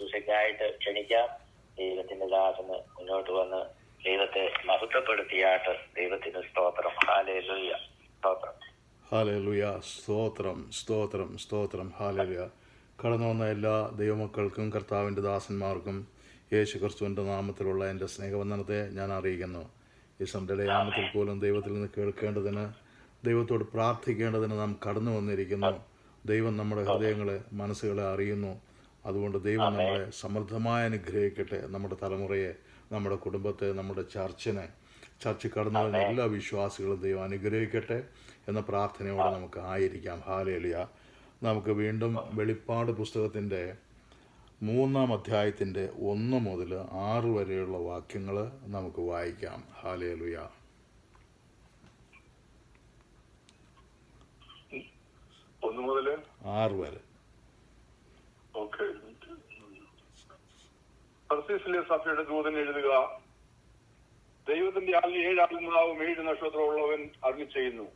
ശുശ്രൂഷയ്ക്കായിട്ട് ക്ഷണിക്കാം. ദൈവത്തിന്റെ ദാസന് മുന്നോട്ട് വന്ന് ദൈവത്തെ മഹത്വപ്പെടുത്തിയാട്ട്. ദൈവത്തിന് സ്തോത്രം. ഹല്ലേലൂയ. സ്തോത്രം. ഹല്ലേലൂയ. സ്തോത്രം, സ്തോത്രം, സ്തോത്രം. ഹല്ലേലൂയ. കടന്നു വന്ന എല്ലാ ദൈവമക്കൾക്കും കർത്താവിൻ്റെ ദാസന്മാർക്കും യേശു ക്രിസ്തുവിൻ്റെ നാമത്തിലുള്ള എൻ്റെ സ്നേഹവന്ദനത്തെ ഞാൻ അറിയിക്കുന്നു. ഈ സന്ധ്യയുടെ യാമത്തിൽ പോലും ദൈവത്തിൽ നിന്ന് കേൾക്കേണ്ടതിന്, ദൈവത്തോട് പ്രാർത്ഥിക്കേണ്ടതിന് നാം കടന്നു വന്നിരിക്കുന്നു. ദൈവം നമ്മുടെ ഹൃദയങ്ങളെ, മനസ്സുകളെ അറിയുന്നു. അതുകൊണ്ട് ദൈവം നമ്മളെ സമൃദ്ധമായി അനുഗ്രഹിക്കട്ടെ. നമ്മുടെ തലമുറയെ, നമ്മുടെ കുടുംബത്തെ, നമ്മുടെ ചർച്ചിൽ കടന്നു വരുന്ന എല്ലാ വിശ്വാസികളും ദൈവം അനുഗ്രഹിക്കട്ടെ എന്ന പ്രാർത്ഥനയോടെ നമുക്ക് ആയിരിക്കാം. ഹല്ലേലൂയ. നമുക്ക് വീണ്ടും വെളിപ്പാട് പുസ്തകത്തിൻ്റെ 3-ാം അധ്യായത്തിൻ്റെ 1 മുതൽ 6 വരെയുള്ള വാക്യങ്ങൾ നമുക്ക് വായിക്കാം. ഹല്ലേലൂയ. 1 മുതൽ 6 വരെ. സർദീസിലെ സഭയുടെ ദൂതൻ എഴുതുക. ദൈവത്തിന്റെ 7 ആത്മാവും 7 നക്ഷത്രമുള്ളവൻ അരുളി ചെയ്യുന്നു.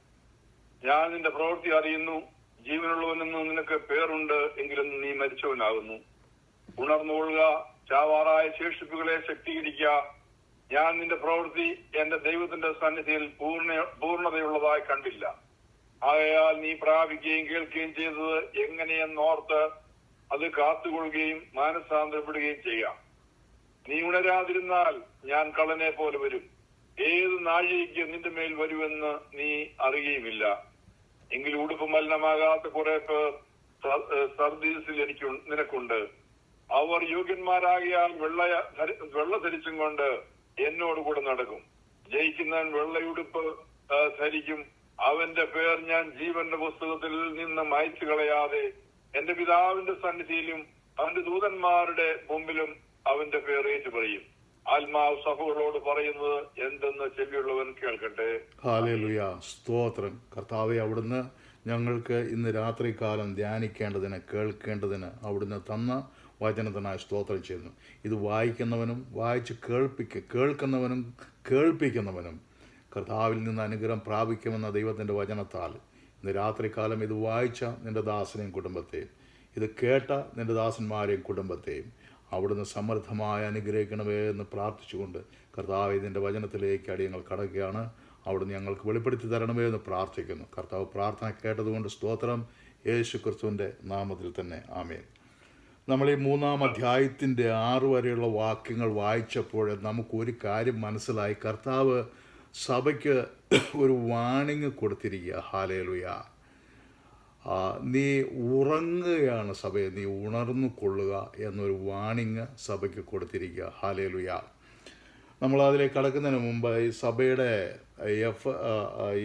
ഞാൻ നിന്റെ പ്രവൃത്തി അറിയുന്നു. ജീവനുള്ളവനെന്ന് നിനക്ക് പേരുണ്ട്, എങ്കിലും നീ മരിച്ചവനാകുന്നു. ഉണർന്നുകൊള്ളുക, ചാവാറായ ശേഷിപ്പുകളെ ശക്തീകരിക്കുക. ഞാൻ നിന്റെ പ്രവൃത്തി എന്റെ ദൈവത്തിന്റെ സന്നിധിയിൽ പൂർണ്ണതയുള്ളതായി കണ്ടില്ല. ആകയാൽ നീ പ്രാപിക്കുകയും കേൾക്കുകയും ചെയ്തത് എങ്ങനെയെന്നോർത്ത് അത് കാത്തുകൊള്ളുകയും മാനസാന്തരപ്പെടുകയും ചെയ്യാം. നീ ഉണരാതിരുന്നാൽ ഞാൻ കള്ളനെ പോലെ വരും. ഏത് നാഴികയ്ക്ക് നിന്റെ മേൽ വരുമെന്ന് നീ അറിയുകയുമില്ല. എങ്കിലും ഉടുപ്പ് മലിനമാകാത്ത കുറെ പേർ സർദീസിൽ നിനക്കുണ്ട്. അവർ യോഗ്യന്മാരാകിയാൽ വെള്ള ധരിച്ചും കൊണ്ട് എന്നോട് കൂടെ നടക്കും. ജയിക്കുന്നവൻ വെള്ളയുടുപ്പ് ധരിക്കും. അവന്റെ പേർ ഞാൻ ജീവന്റെ പുസ്തകത്തിൽ നിന്ന് മായ്ച്ചു കളയാതെ എന്റെ പിതാവിന്റെ സന്നിധിയിലും അവന്റെ ദൂതന്മാരുടെ മുമ്പിലും അവന്റെ പേർ ഏറ്റു പറയും. ആത്മാവ് സഭകളോട് പറയുന്നത് എന്തെന്ന് ചെവിയുള്ളവൻ കേൾക്കട്ടെ. ഹല്ലേലൂയ. സ്തോത്രം. കർത്താവേ, അവിടുന്ന് ഞങ്ങൾക്ക് ഇന്ന് രാത്രികാലം ധ്യാനിക്കേണ്ടതിന്, കേൾക്കേണ്ടതിന് അവിടുന്ന് തന്ന വചനത്തിനായി സ്തോത്രം ചെയ്യുന്നു. ഇത് വായിക്കുന്നവനും വായിച്ച് കേൾക്കുന്നവനും കേൾപ്പിക്കുന്നവനും കർത്താവിൽ നിന്ന് അനുഗ്രഹം പ്രാപിക്കുമെന്ന ദൈവത്തിൻ്റെ വചനത്താൽ ഇന്ന് രാത്രികാലം ഇത് വായിച്ച നിൻ്റെ ദാസനെയും കുടുംബത്തെയും, ഇത് കേട്ട നിൻ്റെ ദാസന്മാരെയും കുടുംബത്തെയും അവിടുന്ന് സമൃദ്ധമായി അനുഗ്രഹിക്കണമേ എന്ന് പ്രാർത്ഥിച്ചുകൊണ്ട് കർത്താവ് ഇതിൻ്റെ വചനത്തിലേക്ക് അടിയങ്ങൾ കടക്കുകയാണ്. അവിടുന്ന് ഞങ്ങൾക്ക് വെളിപ്പെടുത്തി തരണമേ എന്ന് പ്രാർത്ഥിക്കുന്നു. കർത്താവ് പ്രാർത്ഥന കേട്ടതുകൊണ്ട് സ്തോത്രം. യേശു ക്രിസ്തുവിൻ്റെ നാമത്തിൽ തന്നെ ആമേൻ. നമ്മൾ ഈ 3-ാം അധ്യായത്തിൻ്റെ 6 വരെയുള്ള വാക്യങ്ങൾ വായിച്ചപ്പോൾ നമുക്കൊരു കാര്യം മനസ്സിലായി. കർത്താവ് സഭയ്ക്ക് ഒരു വാണിംഗ് കൊടുത്തിരിക്കുക. ഹല്ലേലൂയ. നീ ഉറങ്ങുകയാണ് സഭയെ, നീ ഉണർന്നു കൊള്ളുക എന്നൊരു വാണിംഗ് സഭയ്ക്ക് കൊടുത്തിരിക്കുക. ഹല്ലേലൂയ. നമ്മൾ അതിലേക്ക് കടക്കുന്നതിന് മുമ്പ് ഈ സഭയുടെ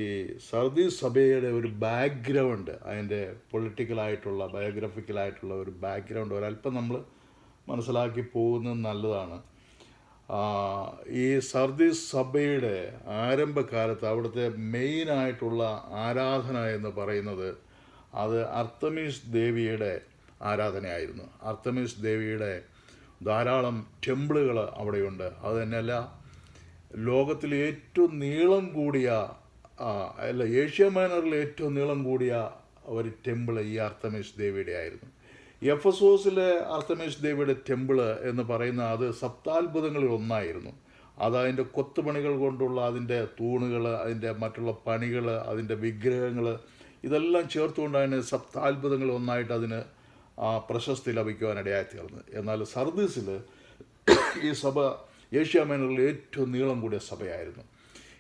ഈ സർദീസ് സഭയുടെ ഒരു ബാക്ക്ഗ്രൗണ്ട്, അതിൻ്റെ പൊളിറ്റിക്കലായിട്ടുള്ള, ബയോഗ്രഫിക്കലായിട്ടുള്ള ഒരു ബാക്ക്ഗ്രൗണ്ട് ഒരല്പം നമ്മൾ മനസ്സിലാക്കി പോകുന്നത് നല്ലതാണ്. ഈ സർദീസ് സഭയുടെ ആരംഭകാലത്ത് അവിടുത്തെ മെയിനായിട്ടുള്ള ആരാധന എന്ന് പറയുന്നത് അത് അർത്തമീസ് ദേവിയുടെ ആരാധനയായിരുന്നു. അർത്തമീസ് ദേവിയുടെ ധാരാളം ടെമ്പിളുകൾ അവിടെയുണ്ട്. അത് തന്നെയല്ല, ലോകത്തിലെ ഏറ്റവും നീളം കൂടിയ ഏഷ്യ മൈനറിലെ ഏറ്റവും നീളം കൂടിയ ഒരു ടെമ്പിൾ ഈ അർത്തമീസ് ദേവിയുടെ ആയിരുന്നു. എഫസോസിലെ അർത്തമീസ് ദേവിയുടെ ടെമ്പിൾ എന്ന് പറയുന്ന അത് സപ്താത്ഭുതങ്ങളിൽ ഒന്നായിരുന്നു. അത് അതിൻ്റെ കൊത്തുപണികൾ കൊണ്ടുള്ള അതിൻ്റെ തൂണുകൾ, അതിൻ്റെ മറ്റുള്ള പണികൾ, അതിൻ്റെ വിഗ്രഹങ്ങൾ, ഇതെല്ലാം ചേർത്തുകൊണ്ടാണ് സപ്താത്ഭുതങ്ങളിൽ ഒന്നായിട്ട് അതിന് പ്രശസ്തി ലഭിക്കുവാനിടയായി തീർന്നത്. എന്നാൽ സർദീസിൽ ഈ സഭ ഏഷ്യ മൈനറിൽ ഏറ്റവും നീളം കൂടിയ സഭയായിരുന്നു.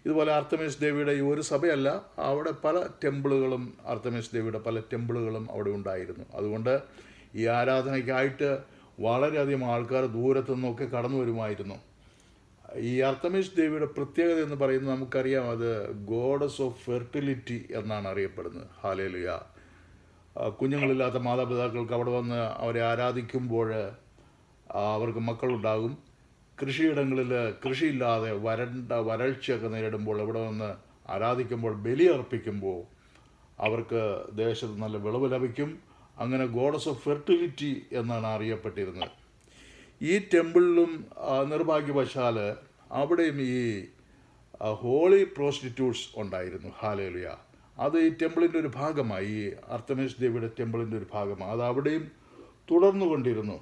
ഇതുപോലെ അർത്തമീസ് ദേവിയുടെ ഈ ഒരു സഭയല്ല, അവിടെ പല ടെമ്പിളുകളും, അർത്തമീസ് ദേവിയുടെ പല ടെമ്പിളുകളും അവിടെ ഉണ്ടായിരുന്നു. അതുകൊണ്ട് ഈ ആരാധനയ്ക്കായിട്ട് വളരെയധികം ആൾക്കാർ ദൂരത്തു നിന്നൊക്കെ കടന്നു വരുമായിരുന്നു. ഈ അർത്തമീസ് ദേവിയുടെ പ്രത്യേകത എന്ന് പറയുന്നത് നമുക്കറിയാം, അത് ഗോഡസ് ഓഫ് ഫെർട്ടിലിറ്റി എന്നാണ് അറിയപ്പെടുന്നത്. ഹല്ലേലൂയ. കുഞ്ഞുങ്ങളില്ലാത്ത മാതാപിതാക്കൾക്ക് അവിടെ വന്ന് അവരെ ആരാധിക്കുമ്പോൾ അവർക്ക് മക്കളുണ്ടാകും. കൃഷിയിടങ്ങളിൽ കൃഷിയില്ലാതെ വരൾച്ചയൊക്കെ നേരിടുമ്പോൾ അവിടെ വന്ന് ആരാധിക്കുമ്പോൾ, ബലിയർപ്പിക്കുമ്പോൾ അവർക്ക് ദേശത്ത് നല്ല വിളവ് ലഭിക്കും. അങ്ങനെ ഗോഡസ് ഓഫ് ഫെർട്ടിലിറ്റി എന്നാണ് അറിയപ്പെട്ടിരുന്നത്. ഈ ടെമ്പിളിലും നിർഭാഗ്യവശാൽ അവിടെയും ഈ ഹോളി പ്രോസ്റ്റിറ്റ്യൂട്ട്സ് ഉണ്ടായിരുന്നു. ഹല്ലേലൂയ. അത് ഈ ടെമ്പിളിൻ്റെ ഒരു ഭാഗമായി, ഈ അർത്തമീസ് ദേവിയുടെ ടെമ്പിളിൻ്റെ ഒരു ഭാഗമാണ്. അത് അവിടെയും തുടർന്നു കൊണ്ടിരുന്നു.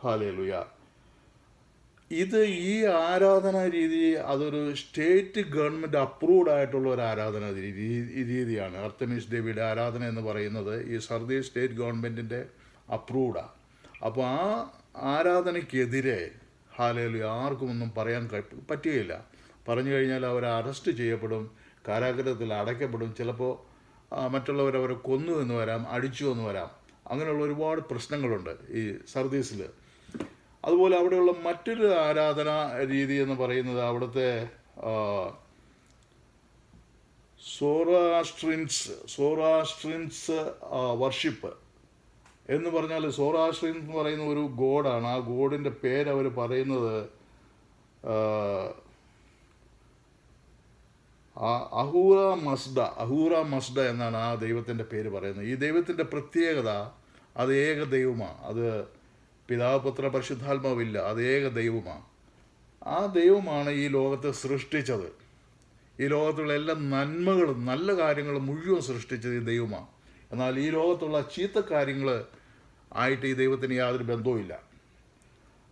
ഹല്ലേലൂയ. ഇത് ഈ ആരാധനാ രീതി അതൊരു സ്റ്റേറ്റ് ഗവൺമെൻറ് അപ്രൂവ്ഡ് ആയിട്ടുള്ള ഒരു ആരാധനാ രീതിയാണ്. അർത്തമീസ് ദേവിയുടെ ആരാധന എന്ന് പറയുന്നത് ഈ സർദീസ് സ്റ്റേറ്റ് ഗവൺമെൻറ്റിൻ്റെ അപ്രൂവ്ഡാണ്. അപ്പോൾ ആ ആരാധനയ്ക്കെതിരെ ഹല്ലേലൂയ ആർക്കും ഒന്നും പറയാൻ പറ്റുകയില്ല. പറഞ്ഞു കഴിഞ്ഞാൽ അവർ അറസ്റ്റ് ചെയ്യപ്പെടും, കാരാഗൃഹത്തിൽ അടയ്ക്കപ്പെടും, ചിലപ്പോൾ മറ്റുള്ളവരവരെ കൊന്നു എന്ന് വരാം, അടിച്ചു എന്ന് വരാം. അങ്ങനെയുള്ള ഒരുപാട് പ്രശ്നങ്ങളുണ്ട് ഈ സർദീസിൽ. അതുപോലെ അവിടെയുള്ള മറ്റൊരു ആരാധന രീതി എന്ന് പറയുന്നത് അവിടുത്തെ സോറാസ്ട്രിൻസ് വർഷിപ്പ് എന്ന് പറഞ്ഞാൽ, സോറാസ്ട്രിൻ എന്ന് പറയുന്ന ഒരു ഗോഡാണ്. ആ ഗോഡിൻ്റെ പേരവർ പറയുന്നത് അഹൂറ മസ്ഡ എന്നാണ് ആ ദൈവത്തിൻ്റെ പേര് പറയുന്നത്. ഈ ദൈവത്തിൻ്റെ പ്രത്യേകത അത് ഏക ദൈവമാണ്. അത് പിതാവ് പുത്ര പരിശുദ്ധാത്മാവില്ല, അത് ഏക ദൈവമാണ്. ആ ദൈവമാണ് ഈ ലോകത്തെ സൃഷ്ടിച്ചത്. ഈ ലോകത്തുള്ള എല്ലാ നന്മകളും നല്ല കാര്യങ്ങളും മുഴുവൻ സൃഷ്ടിച്ചത് ഈ ദൈവമാണ്. എന്നാൽ ഈ ലോകത്തുള്ള ചീത്ത കാര്യങ്ങൾ ആയിട്ട് ഈ ദൈവത്തിന് യാതൊരു ബന്ധവുമില്ല.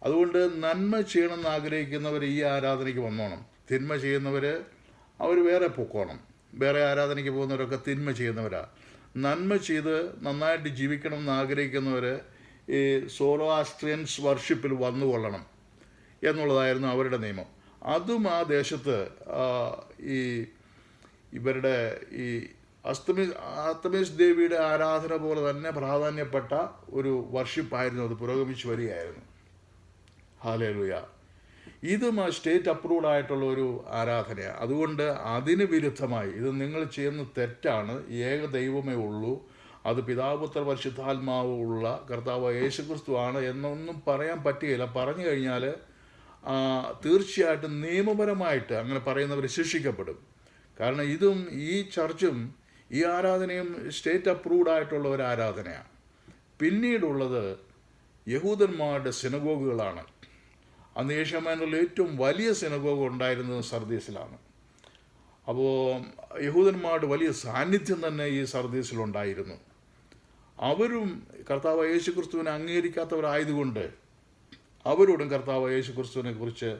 അതുകൊണ്ട് നന്മ ചെയ്യണമെന്ന് ആഗ്രഹിക്കുന്നവർ ഈ ആരാധനയ്ക്ക് വന്നോണം. തിന്മ ചെയ്യുന്നവർ അവർ വേറെ പൊക്കോണം. വേറെ ആരാധനയ്ക്ക് പോകുന്നവരൊക്കെ തിന്മ ചെയ്യുന്നവരാണ്. നന്മ ചെയ്ത് നന്നായിട്ട് ജീവിക്കണമെന്ന് ആഗ്രഹിക്കുന്നവർ ഈ സോറോആസ്ട്രിയൻസ് വർഷിപ്പിൽ വന്നുകൊള്ളണം എന്നുള്ളതായിരുന്നു അവരുടെ നിയമം. അതും ആ ദേശത്ത് ഈ ഇവരുടെ ഈ അർത്തമീസ് ദേവിയുടെ ആരാധന പോലെ തന്നെ പ്രാധാന്യപ്പെട്ട ഒരു വർഷിപ്പായിരുന്നു. അത് പുരോഗമിച്ചു വരികയായിരുന്നു. ഹല്ലേലൂയ. ഇതും ആ സ്റ്റേറ്റ് അപ്രൂവ്ഡ് ആയിട്ടുള്ള ഒരു ആരാധനയാണ്. അതുകൊണ്ട് അതിന് വിരുദ്ധമായി ഇത് നിങ്ങൾ ചെയ്യുന്ന തെറ്റാണ്, ഏക ദൈവമേ ഉള്ളൂ, അത് പിതാപുത്ര പരിശുദ്ധാത്മാവ് ഉള്ള കർത്താവ് യേശുക്രിസ്തു ആണ് എന്നൊന്നും പറയാൻ പറ്റുകയില്ല. പറഞ്ഞു കഴിഞ്ഞാൽ തീർച്ചയായിട്ടും നിയമപരമായിട്ട് അങ്ങനെ പറയുന്നവർ ശിക്ഷിക്കപ്പെടും. കാരണം ഇതും ഈ ചർച്ചും ഈ ആരാധനയും സ്റ്റേറ്റ് അപ്രൂവ്ഡ് ആയിട്ടുള്ള ഒരു ആരാധനയാണ്. പിന്നീടുള്ളത് യഹൂദന്മാരുടെ സിനഗോഗുകളാണ്. അന്ന് ഏഷ്യ മൈനറിൽ ഏറ്റവും വലിയ സിനഗോഗ് ഉണ്ടായിരുന്നത് സർദീസിലാണ്. അപ്പോൾ യഹൂദന്മാരുടെ വലിയ സാന്നിധ്യം തന്നെ ഈ സർദീസിലുണ്ടായിരുന്നു. അവരും കർത്താവ് യേശുക്രിസ്തുവിനെ അംഗീകരിക്കാത്തവരായതുകൊണ്ട് അവരോടും കർത്താവ് യേശുക്രിസ്തുവിനെ കുറിച്ച്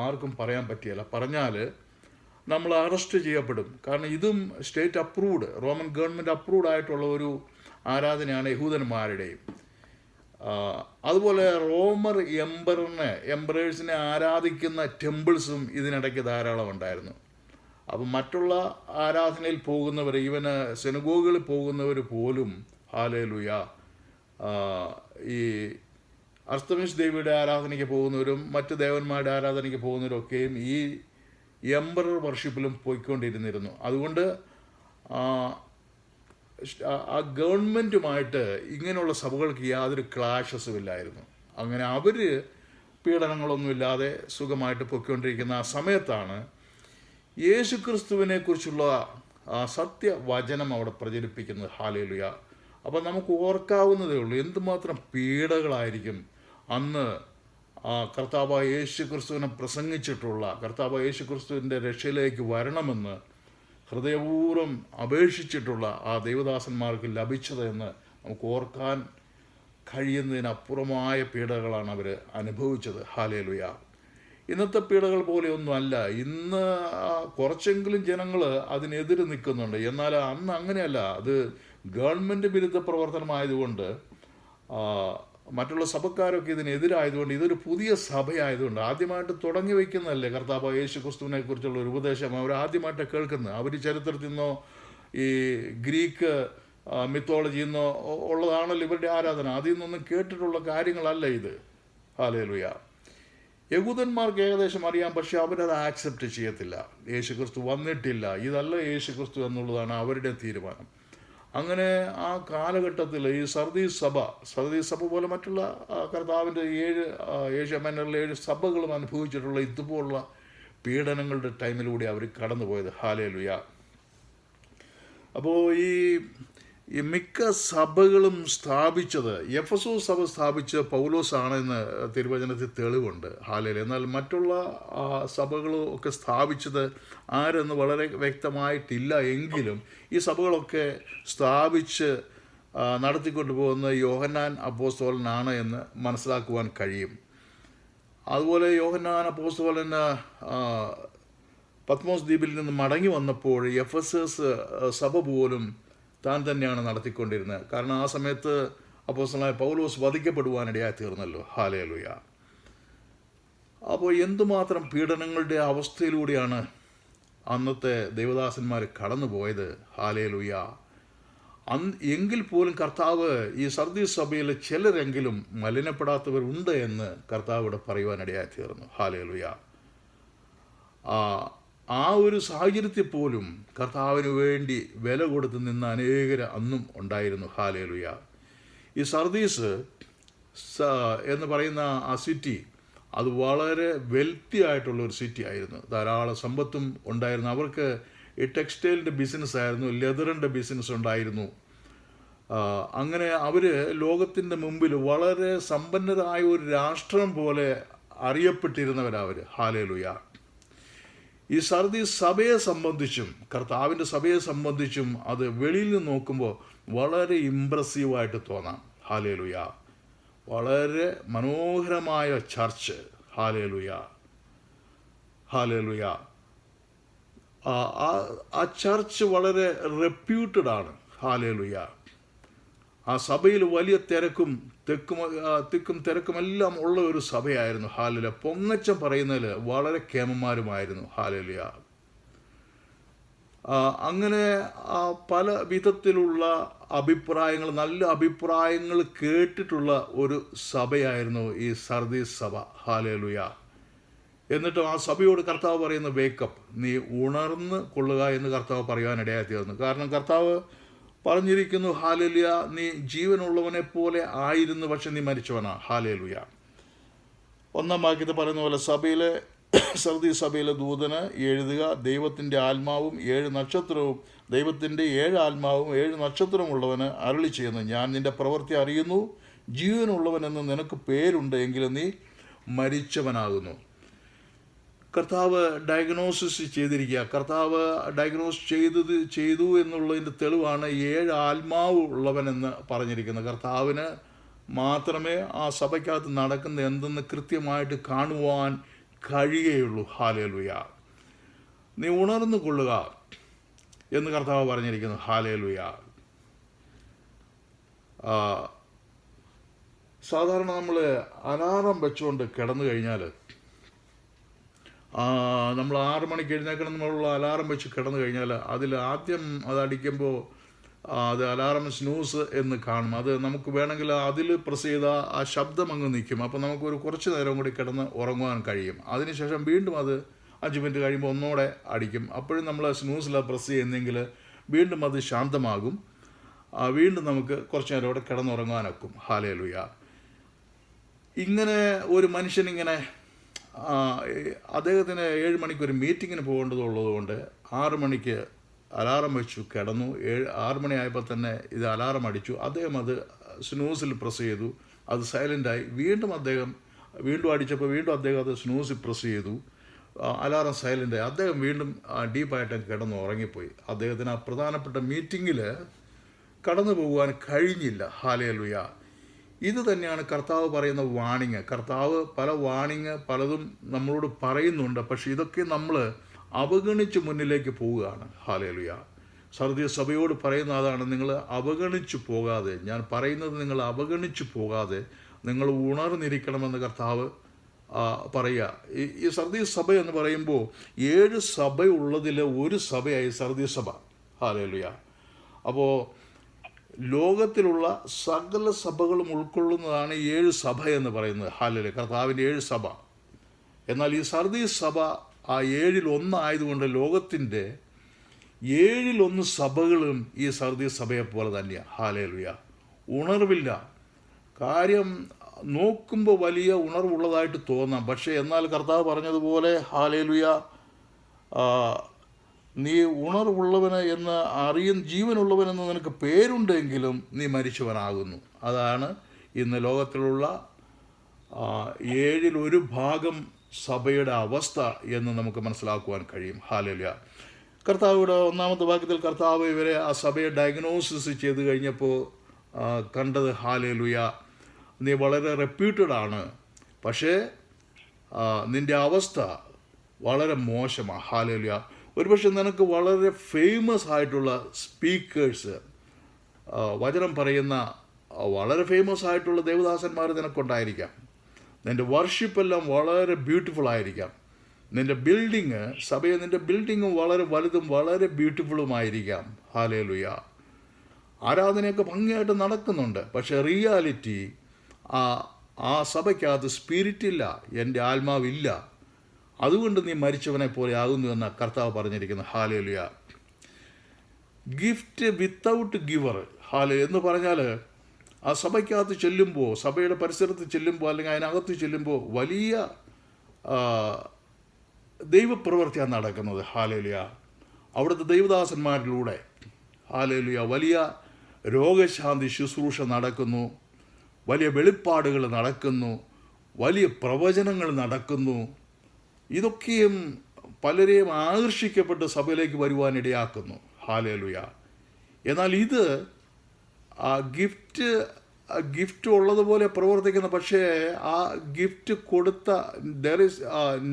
ആർക്കും പറയാൻ പറ്റിയല്ല. പറഞ്ഞാൽ നമ്മൾ അറസ്റ്റ് ചെയ്യപ്പെടും. കാരണം ഇതും state approved, Roman government approved ആയിട്ടുള്ള ഒരു ആരാധനയാണ് യഹൂദന്മാരുടെയും. അതുപോലെ റോമർ എംപറേഴ്സിനെ ആരാധിക്കുന്ന ടെമ്പിൾസും ഇതിനിടയ്ക്ക് ധാരാളം ഉണ്ടായിരുന്നു. അപ്പം മറ്റുള്ള ആരാധനയിൽ പോകുന്നവർ, ഈവന് സിനഗോഗുകളിൽ പോകുന്നവർ പോലും ഹല്ലേലൂയ ഈ അർത്തമീസ് ദേവിയുടെ ആരാധനയ്ക്ക് പോകുന്നവരും മറ്റ് ദേവന്മാരുടെ ആരാധനയ്ക്ക് പോകുന്നവരും ഒക്കെയും ഈ എംപറർ വർഷിപ്പിലും പോയിക്കൊണ്ടിരുന്നിരുന്നു. അതുകൊണ്ട് ആ ഗവൺമെൻറ്റുമായിട്ട് ഇങ്ങനെയുള്ള സഭകൾക്ക് യാതൊരു ക്ലാഷസും ഇല്ലായിരുന്നു. അങ്ങനെ അവർ പീഡനങ്ങളൊന്നുമില്ലാതെ സുഖമായിട്ട് പൊയ്ക്കൊണ്ടിരിക്കുന്ന ആ സമയത്താണ് യേശുക്രിസ്തുവിനെ കുറിച്ചുള്ള ആ സത്യവചനം അവിടെ പ്രചരിപ്പിക്കുന്നത്. ഹല്ലേലൂയ. അപ്പം നമുക്ക് ഓർക്കാവുന്നതേ ഉള്ളൂ എന്തുമാത്രം പീഡകളായിരിക്കും അന്ന് കർത്താവായ യേശുക്രിസ്തുവിനെ പ്രസംഗിച്ചിട്ടുള്ള, കർത്താവായ യേശുക്രിസ്തുവിൻ്റെ രക്ഷയിലേക്ക് വരണമെന്ന് ഹൃദയപൂർവ്വം അപേക്ഷിച്ചിട്ടുള്ള ആ ദൈവദാസന്മാർക്ക് ലഭിച്ചത് എന്ന് നമുക്ക് ഓർക്കാൻ കഴിയുന്നതിനപ്പുറമായ പീഡകളാണ് അവർ അനുഭവിച്ചത്. ഹല്ലേലൂയ. ഇന്നത്തെ പീഡകൾ പോലെയൊന്നുമല്ല. ഇന്ന് കുറച്ചെങ്കിലും ജനങ്ങൾ അതിനെതിരെ നിൽക്കുന്നുണ്ട്. എന്നാൽ അന്ന് അങ്ങനെയല്ല. അത് ഗവൺമെൻറ് വിരുദ്ധ പ്രവർത്തനമായതുകൊണ്ട് മറ്റുള്ള സഭക്കാരൊക്കെ ഇതിനെതിരായതുകൊണ്ട് ഇതൊരു പുതിയ സഭയായതുകൊണ്ട് ആദ്യമായിട്ട് തുടങ്ങി വയ്ക്കുന്നതല്ലേ കർത്താവ് യേശു ക്രിസ്തുവിനെ കുറിച്ചുള്ള ഒരു ഉപദേശം അവർ ആദ്യമായിട്ട് കേൾക്കുന്നത്. അവർ ചരിത്രത്തിൽ നിന്നോ ഈ ഗ്രീക്ക് മിത്തോളജിയിൽ നിന്നോ ഉള്ളതാണല്ലോ ഇവരുടെ ആരാധന. അതിൽ നിന്നൊന്നും കേട്ടിട്ടുള്ള കാര്യങ്ങളല്ല ഇത്. ഹല്ലേലൂയ. യഹൂദന്മാർക്ക് ഏകദേശം അറിയാം, പക്ഷെ അവരത് ആക്സെപ്റ്റ് ചെയ്യത്തില്ല. യേശു ക്രിസ്തു വന്നിട്ടില്ല, ഇതല്ല യേശു ക്രിസ്തു എന്നുള്ളതാണ് അവരുടെ തീരുമാനം. അങ്ങനെ ആ കാലഘട്ടത്തിൽ ഈ സർദീസ് സഭ പോലെ മറ്റുള്ള കർത്താവിൻ്റെ ഏഷ്യ മൈനറിലെ 7 സഭകളും അനുഭവിച്ചിട്ടുള്ള ഇതുപോലുള്ള പീഡനങ്ങളുടെ ടൈമിലൂടെ അവർ കടന്നുപോയത്. ഹല്ലേലൂയ. അപ്പോൾ ഈ മിക്ക സഭകളും സ്ഥാപിച്ചത്, എഫെസോസ് സഭ സ്ഥാപിച്ച പൗലോസ് ആണെന്ന് തിരുവചനത്തിൽ തെളിവുണ്ട്. ഹല്ലേലൂയ. എന്നാൽ മറ്റുള്ള സഭകളും ഒക്കെ സ്ഥാപിച്ചത് ആരെന്ന് വളരെ വ്യക്തമായിട്ടില്ല. എങ്കിലും ഈ സഭകളൊക്കെ സ്ഥാപിച്ച് നടത്തിക്കൊണ്ടു പോകുന്ന യോഹന്നാൻ അപ്പോസ്തലനാണ് എന്ന് മനസ്സിലാക്കുവാൻ കഴിയും. അതുപോലെ യോഹന്നാൻ അപ്പോസ്തലൻ പത്മോസ് ദ്വീപിൽ നിന്ന് മടങ്ങി വന്നപ്പോൾ എഫെസസ് സഭ പോലും താൻ തന്നെയാണ് നടത്തിക്കൊണ്ടിരുന്നത്. കാരണം ആ സമയത്ത് അപ്പോസ്തലനായ പൗലോസ് വധിക്കപ്പെടുവാനിടയായി തീർന്നല്ലോ. ഹല്ലേലൂയ. അപ്പോൾ എന്തുമാത്രം പീഡനങ്ങളുടെ അവസ്ഥയിലൂടെയാണ് അന്നത്തെ ദൈവദാസന്മാർ കടന്നുപോയത്. ഹല്ലേലൂയ. എങ്കിൽ പോലും കർത്താവ് ഈ സർദീസ് സഭയിൽ ചിലരെങ്കിലും മലിനപ്പെടാത്തവരുണ്ട് എന്ന് കർത്താവിടെ പറയുവാനിടയായി തീർന്നു. ഹല്ലേലൂയ. ആ ഒരു സാഹചര്യത്തിൽ പോലും കർത്താവിന് വേണ്ടി വില കൊടുത്ത് നിന്ന അനേകർ അന്നും ഉണ്ടായിരുന്നു. ഹല്ലേലൂയ. ഈ സർദീസ് എന്ന് പറയുന്ന ആ സിറ്റി അത് വളരെ വെൽത്തി ആയിട്ടുള്ളൊരു സിറ്റി ആയിരുന്നു. ധാരാളം സമ്പത്തും ഉണ്ടായിരുന്നു. അവർക്ക് ഈ ടെക്സ്റ്റൈലിൻ്റെ ബിസിനസ് ആയിരുന്നു, ലെതറിൻ്റെ ബിസിനസ് ഉണ്ടായിരുന്നു. അങ്ങനെ അവർ ലോകത്തിൻ്റെ മുമ്പിൽ വളരെ സമ്പന്നരായ ഒരു രാഷ്ട്രം പോലെ അറിയപ്പെട്ടിരുന്നവരവർ. ഹല്ലേലൂയ. ഈ സർദീസ് സഭയെ സംബന്ധിച്ചും കർത്താവിൻ്റെ സഭയെ സംബന്ധിച്ചും അത് വെളിയിൽ നിന്ന് നോക്കുമ്പോൾ വളരെ ഇമ്പ്രസീവായിട്ട് തോന്നാം. ഹല്ലേലൂയ. വളരെ മനോഹരമായ ചർച്ച്. ഹല്ലേലൂയ. ഹല്ലേലൂയ. ആ ചർച്ച് വളരെ റെപ്യൂട്ടഡ് ആണ്. ഹല്ലേലൂയ. ആ സഭയിൽ വലിയ തിക്കും തിരക്കുമെല്ലാം ഉള്ള ഒരു സഭയായിരുന്നു. ഹല്ലേലൂയ. പൊങ്ങച്ചം പറയുന്നതിൽ വളരെ കേമന്മാരുമായിരുന്നു. ഹല്ലേലൂയ. അങ്ങനെ പല വിധത്തിലുള്ള അഭിപ്രായങ്ങൾ, നല്ല അഭിപ്രായങ്ങൾ കേട്ടിട്ടുള്ള ഒരു സഭയായിരുന്നു ഈ സർദീസ് സഭ. ഹല്ലേലൂയ. എന്നിട്ടും ആ സഭയോട് കർത്താവ് പറയുന്ന വേക്കപ്പ്, നീ ഉണർന്ന് കൊള്ളുക എന്ന് കർത്താവ് പറയുവാനിടയായി തീർന്നു. കാരണം കർത്താവ് പറഞ്ഞിരിക്കുന്നു, ഹല്ലേലൂയ, നീ ജീവനുള്ളവനെ പോലെ ആയിരുന്നു, പക്ഷെ നീ മരിച്ചവനാ. ഹല്ലേലൂയ. 1-ാം വാക്യത്തിൽ പറയുന്ന പോലെ സർദീസ് സഭയിലെ ദൂതന് എഴുതുക, ദൈവത്തിൻ്റെ ആത്മാവും 7 നക്ഷത്രവും ദൈവത്തിൻ്റെ 7 ആത്മാവും 7 നക്ഷത്രവും ഉള്ളവന് അരുളി ചെയ്യുന്നു, ഞാൻ നിൻ്റെ പ്രവൃത്തി അറിയുന്നു, ജീവനുള്ളവനെന്ന് നിനക്ക് പേരുണ്ട്, എങ്കിലും നീ മരിച്ചവനാകുന്നു. കർത്താവ് ഡയഗ്നോസിസ് ചെയ്തിരിക്കുക. കർത്താവ് ഡയഗ്നോസ് ചെയ്തു എന്നുള്ളതിൻ്റെ തെളിവാണ് 7 ആത്മാവ് ഉള്ളവനെന്ന് പറഞ്ഞിരിക്കുന്നത്. കർത്താവിന് മാത്രമേ ആ സഭയ്ക്കകത്ത് നടക്കുന്ന എന്തെന്ന് കൃത്യമായിട്ട് കാണുവാൻ കഴിയുകയുള്ളൂ. ഹല്ലേലൂയ. നീ ഉണർന്നു കൊള്ളുക എന്ന് കർത്താവ് പറഞ്ഞിരിക്കുന്നു. ഹല്ലേലൂയ. സാധാരണ നമ്മൾ അലാറം വെച്ചുകൊണ്ട് കിടന്നു കഴിഞ്ഞാൽ, നമ്മൾ 6 മണിക്ക് എഴുന്നേക്കണം എന്നുള്ള അലാറം വെച്ച് കിടന്നു കഴിഞ്ഞാൽ അതിൽ ആദ്യം അതടിക്കുമ്പോൾ അത് അലാറം സ്നൂസ് എന്ന് കാണും. അത് നമുക്ക് വേണമെങ്കിൽ അതിൽ പ്രസ് ചെയ്താൽ ആ ശബ്ദം അങ്ങ് നിൽക്കും. അപ്പോൾ നമുക്കൊരു കുറച്ച് നേരം കൂടി കിടന്ന് ഉറങ്ങുവാൻ കഴിയും. അതിനുശേഷം വീണ്ടും അത് 5 മിനിറ്റ് കഴിയുമ്പോൾ ഒന്നുകൂടെ അടിക്കും. അപ്പോഴും നമ്മൾ സ്നൂസിലാണ് പ്രസ് ചെയ്യുന്നെങ്കിൽ വീണ്ടും അത് ശാന്തമാകും. വീണ്ടും നമുക്ക് കുറച്ച് നേരം കൂടെ കിടന്നുറങ്ങാനൊക്കും. ഹല്ലേലൂയ. ഇങ്ങനെ ഒരു മനുഷ്യനിങ്ങനെ അദ്ദേഹത്തിന് 7 മണിക്ക് ഒരു മീറ്റിങ്ങിന് പോകേണ്ടതുള്ളതുകൊണ്ട് 6 മണിക്ക് അലാറം വെച്ചു കിടന്നു. 6 മണിയായപ്പോൾ തന്നെ ഇത് അലാറം അടിച്ചു. അദ്ദേഹം അത് സ്നൂസിൽ പ്രസ് ചെയ്തു, അത് സൈലൻ്റായി. വീണ്ടും അടിച്ചപ്പോൾ വീണ്ടും അദ്ദേഹം അത് സ്നൂസിൽ പ്രസ് ചെയ്തു, അലാറം സൈലൻ്റായി. അദ്ദേഹം വീണ്ടും ഡീപ്പായിട്ട് കിടന്ന് ഉറങ്ങിപ്പോയി. അദ്ദേഹത്തിന് ആ പ്രധാനപ്പെട്ട മീറ്റിങ്ങിൽ കടന്നു പോകുവാൻ കഴിഞ്ഞില്ല. ഹല്ലേലൂയ. ഇത് തന്നെയാണ് കർത്താവ് പറയുന്ന വാണിങ്. കർത്താവ് പലതും നമ്മളോട് പറയുന്നുണ്ട്, പക്ഷെ ഇതൊക്കെ നമ്മൾ അവഗണിച്ച് മുന്നിലേക്ക് പോവുകയാണ്. ഹല്ലേലൂയ. സർദീസ് സഭയോട് പറയുന്ന അതാണ്, നിങ്ങൾ അവഗണിച്ചു പോകാതെ, ഞാൻ പറയുന്നത് നിങ്ങൾ അവഗണിച്ചു പോകാതെ നിങ്ങൾ ഉണർന്നിരിക്കണമെന്ന് കർത്താവ് പറയുക. ഈ സർദീസ് സഭ എന്ന് പറയുമ്പോൾ 7 സഭയുള്ളതിൽ ഒരു സഭയായി സർദീസ് സഭ. ഹല്ലേലൂയ. അപ്പോൾ ലോകത്തിലുള്ള സകല സഭകളും ഉൾക്കൊള്ളുന്നതാണ് 7 സഭ എന്ന് പറയുന്നത്. ഹല്ലേലൂയ. കർത്താവിൻ്റെ 7 സഭ. എന്നാൽ ഈ സർദീസ് സഭ ആ 7-ൽ 1 ആയതുകൊണ്ട് ലോകത്തിൻ്റെ 7-ൽ 1 സഭകളും ഈ സർദീസ് സഭയെ പോലെ തന്നെയാണ്. ഹല്ലേലൂയ. ഉണർവില്ല. കാര്യം നോക്കുമ്പോൾ വലിയ ഉണർവുള്ളതായിട്ട് തോന്നാം, പക്ഷേ എന്നാൽ കർത്താവ് പറഞ്ഞതുപോലെ ഹല്ലേലൂയ, നീ ഉണർവുള്ളവന് എന്ന് ജീവനുള്ളവനെന്ന് നിനക്ക് പേരുണ്ടെങ്കിലും നീ മരിച്ചവനാകുന്നു. അതാണ് ഇന്ന് ലോകത്തിലുള്ള 7-ൽ 1 ഭാഗം സഭയുടെ അവസ്ഥ എന്ന് നമുക്ക് മനസ്സിലാക്കുവാൻ കഴിയും. ഹല്ലേലൂയ. കർത്താവിടെ 1-ാമത്തെ വാക്യത്തിൽ കർത്താവ് ഇവരെ ആ സഭയെ ഡയഗ്നോസിസ് ചെയ്ത് കഴിഞ്ഞപ്പോൾ കണ്ടത്. ഹാലേലുയ, നീ വളരെ റെപ്യൂട്ടഡ് ആണ്, പക്ഷേ നിൻ്റെ അവസ്ഥ വളരെ മോശമാണ്. ഹാലേലുയ, ഒരുപക്ഷെ നിനക്ക് വളരെ ഫേമസ് ആയിട്ടുള്ള സ്പീക്കേഴ്സ്, വചനം പറയുന്ന വളരെ ഫേമസ് ആയിട്ടുള്ള ദേവദാസന്മാർ നിനക്കുണ്ടായിരിക്കാം. നിൻ്റെ വർഷിപ്പെല്ലാം വളരെ ബ്യൂട്ടിഫുൾ ആയിരിക്കാം. നിൻ്റെ ബിൽഡിങ്, സഭയെ നിൻ്റെ ബിൽഡിങ്ങും വളരെ വലുതും വളരെ ബ്യൂട്ടിഫുള്ളുമായിരിക്കാം. ഹാലേലുയ, ആരാധനയൊക്കെ ഭംഗിയായിട്ട് നടക്കുന്നുണ്ട്. പക്ഷേ റിയാലിറ്റി ആ സഭയ്ക്കകത്ത് സ്പിരിറ്റില്ല, എൻ്റെ ആത്മാവില്ല. അതുകൊണ്ട് നീ മരിച്ചവനെ പോലെ ആകുന്നു എന്ന കർത്താവ് പറഞ്ഞിരിക്കുന്നു. Hallelujah, gift without giver. എന്ന് പറഞ്ഞാൽ ആ സഭയ്ക്കകത്ത് ചെല്ലുമ്പോൾ, സഭയുടെ പരിസരത്ത് ചെല്ലുമ്പോൾ, അല്ലെങ്കിൽ അതിനകത്ത് ചെല്ലുമ്പോൾ വലിയ ദൈവപ്രവൃത്തിയാണ് നടക്കുന്നത്. ഹാലേലുയ, അവിടുത്തെ ദൈവദാസന്മാരിലൂടെ ഹാലേലുയ വലിയ രോഗശാന്തി ശുശ്രൂഷ നടക്കുന്നു, വലിയ വെളിപ്പാടുകൾ നടക്കുന്നു, വലിയ പ്രവചനങ്ങൾ നടക്കുന്നു. ഇതൊക്കെയും പലരെയും ആകർഷിക്കപ്പെട്ട് സഭയിലേക്ക് വരുവാനിടയാക്കുന്നു. ഹാലേലുയ, എന്നാൽ ഇത് ഗിഫ്റ്റ് ഉള്ളതുപോലെ പ്രവർത്തിക്കുന്ന, പക്ഷേ ആ ഗിഫ്റ്റ് കൊടുത്ത there is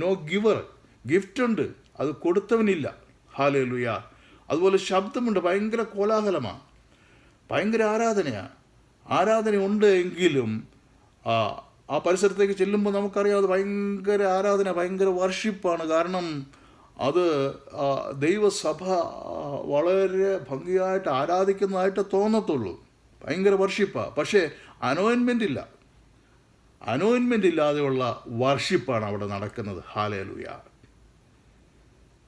no giver. Gift ഉണ്ട്, അത് കൊടുത്തവനില്ല. ഹാലേലുയ, അതുപോലെ ശബ്ദമുണ്ട്, ഭയങ്കര കോലാഹലമാണ്, ഭയങ്കര ആരാധനയാണ്. ആരാധനയുണ്ട് എങ്കിലും ആ പരിസരത്തേക്ക് ചെല്ലുമ്പോൾ നമുക്കറിയാം അത് ഭയങ്കര ആരാധന, ഭയങ്കര വർഷിപ്പാണ്. കാരണം അത് ദൈവസഭ വളരെ ഭംഗിയായിട്ട് ആരാധിക്കുന്നതായിട്ട് തോന്നത്തുള്ളൂ. ഭയങ്കര വർഷിപ്പാണ്, പക്ഷേ അനോയിൻമെൻ്റ് ഇല്ല. അനോയിൻമെൻ്റ് ഇല്ലാതെയുള്ള വർഷിപ്പാണ് അവിടെ നടക്കുന്നത്. ഹാലേലുയ,